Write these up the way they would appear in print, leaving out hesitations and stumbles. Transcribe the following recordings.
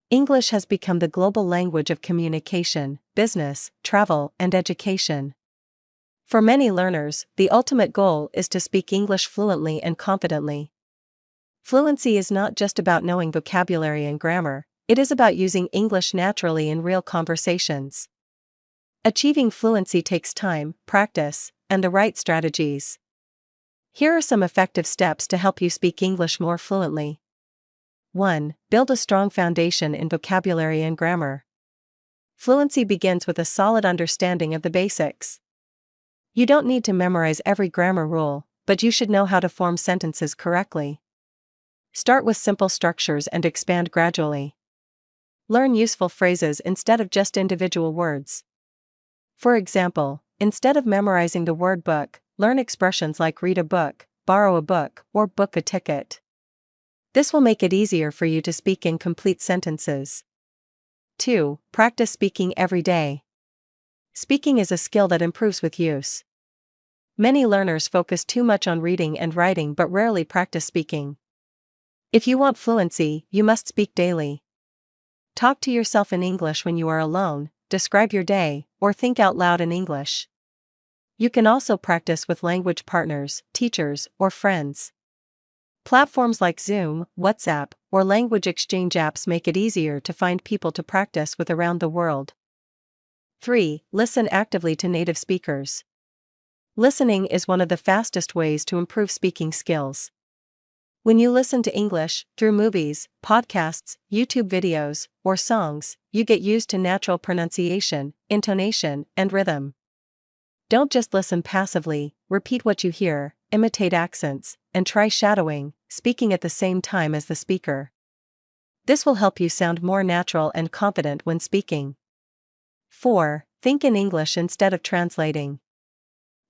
English has become the global language of communication, business, travel, and education. For many learners, the ultimate goal is to speak English fluently and confidently. Fluency is not just about knowing vocabulary and grammar, it is about using English naturally in real conversations. Achieving fluency takes time, practice, and the right strategies. Here are some effective steps to help you speak English more fluently. 1. Build a strong foundation in vocabulary and grammar. Fluency begins with a solid understanding of the basics. You don't need to memorize every grammar rule, but you should know how to form sentences correctly. Start with simple structures and expand gradually. Learn useful phrases instead of just individual words. For example, instead of memorizing the word book, learn expressions like read a book, borrow a book, or book a ticket. This will make it easier for you to speak in complete sentences. 2. Practice speaking every day. Speaking is a skill that improves with use. Many learners focus too much on reading and writing but rarely practice speaking. If you want fluency, you must speak daily. Talk to yourself in English when you are alone, describe your day, or think out loud in English. You can also practice with language partners, teachers, or friends. Platforms like Zoom, WhatsApp, or language exchange apps make it easier to find people to practice with around the world. 3. Listen actively to native speakers. Listening is one of the fastest ways to improve speaking skills. When you listen to English through movies, podcasts, YouTube videos, or songs, you get used to natural pronunciation, intonation, and rhythm. Don't just listen passively, repeat what you hear, imitate accents, and try shadowing, speaking at the same time as the speaker. This will help you sound more natural and confident when speaking. 4. Think in English instead of translating.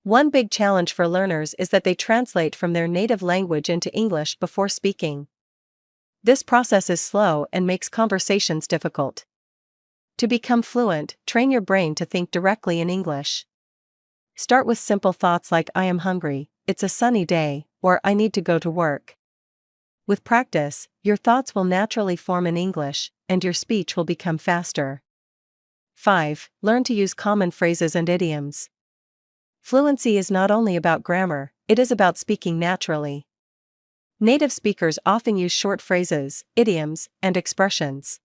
One big challenge for learners is that they translate from their native language into English before speaking. This process is slow and makes conversations difficult. To become fluent, train your brain to think directly in English. Start with simple thoughts like I am hungry, it's a sunny day, or I need to go to work. With practice, your thoughts will naturally form in English, and your speech will become faster. 5. Learn to use common phrases and idioms. Fluency is not only about grammar, it is about speaking naturally. Native speakers often use short phrases, idioms, and expressions.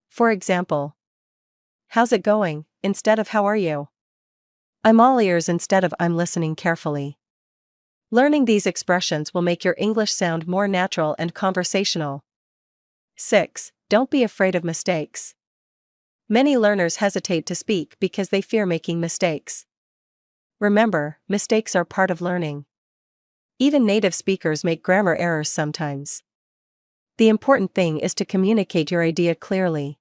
For example, how's it going, instead of how are you? I'm all ears instead of I'm listening carefully. Learning these expressions will make your English sound more natural and conversational. 6. Don't be afraid of mistakes. Many learners hesitate to speak because they fear making mistakes. Remember, mistakes are part of learning. Even native speakers make grammar errors sometimes. The important thing is to communicate your idea clearly.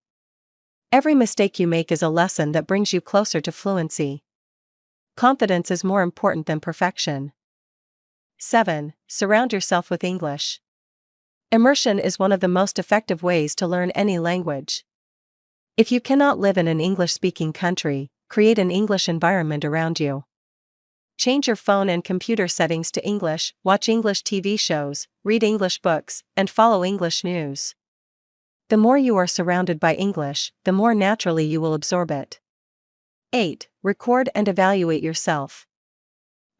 Every mistake you make is a lesson that brings you closer to fluency. Confidence is more important than perfection. 7. Surround yourself with English. Immersion is one of the most effective ways to learn any language. If you cannot live in an English-speaking country, create an English environment around you. Change your phone and computer settings to English, watch English TV shows, read English books, and follow English news. The more you are surrounded by English, the more naturally you will absorb it. 8. Record and evaluate yourself.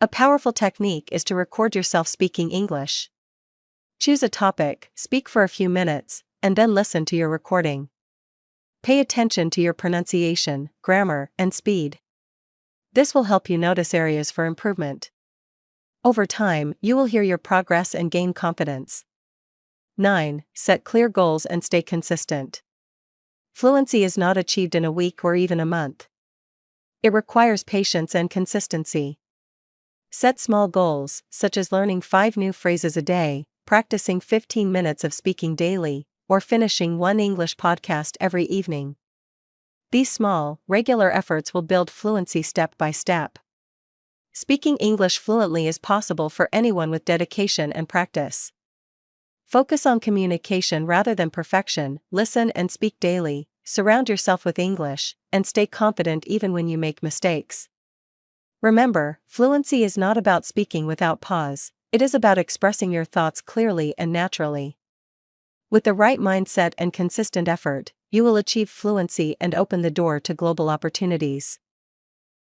A powerful technique is to record yourself speaking English. Choose a topic, speak for a few minutes, and then listen to your recording. Pay attention to your pronunciation, grammar, and speed. This will help you notice areas for improvement. Over time, you will hear your progress and gain confidence. 9. Set clear goals and stay consistent. Fluency is not achieved in a week or even a month. It requires patience and consistency. Set small goals, such as learning 5 new phrases a day, practicing 15 minutes of speaking daily, or finishing 1 English podcast every evening. These small, regular efforts will build fluency step by step. Speaking English fluently is possible for anyone with dedication and practice. Focus on communication rather than perfection, listen and speak daily, surround yourself with English, and stay confident even when you make mistakes. Remember, fluency is not about speaking without pause, it is about expressing your thoughts clearly and naturally. With the right mindset and consistent effort, you will achieve fluency and open the door to global opportunities.